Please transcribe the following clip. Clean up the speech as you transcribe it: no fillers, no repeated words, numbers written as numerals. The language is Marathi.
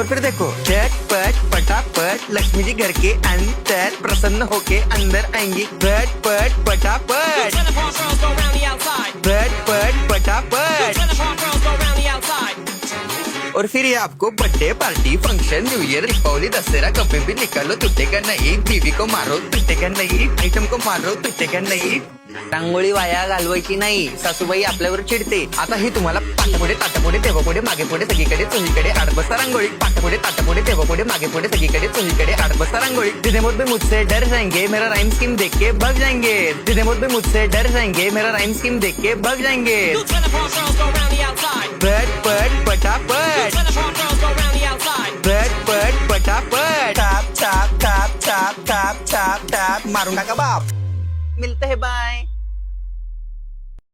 और फिर देखो झटपट पटापट लक्ष्मी जी घर के अंदर प्रसन्न होके अंदर आएंगी। झटपट पटापट झटपट पटापट। और फिर ये आपको birthday party function new year Deepavali Dussehra कभी भी निकालो टूटेगा नहीं। बीवी को मारो टूटेगा नाही, आयटम को मारो टूटेगा नाही। रांगोळी वाया घालवायची नाही, सासूबाई आपल्यावर चिडते। आता ही तुम्हाला पाटापुढे ताटापुढे तेव्हापुढे मागे पुढे सगळीकडे चोहीकडे आडबस्ता रांगोळी। पाटापुढे ताटापुढे तेव्हापुढे मागे पुढे सगळीकडे चोहीकडे आडबस्ता रांगोळी। जितने मुझ भी मुझसे डर जाएंगे मेरा राइम स्कीम देख के भाग जाएंगे। जितने मुझ भी मुझसे डर जाएंगे मेरा राइम स्कीम देख के भाग जाएंगे। झटपट पटापट झटपट पटापट top top top top top top top मारून टाका बाप। मिलते हैं बाय।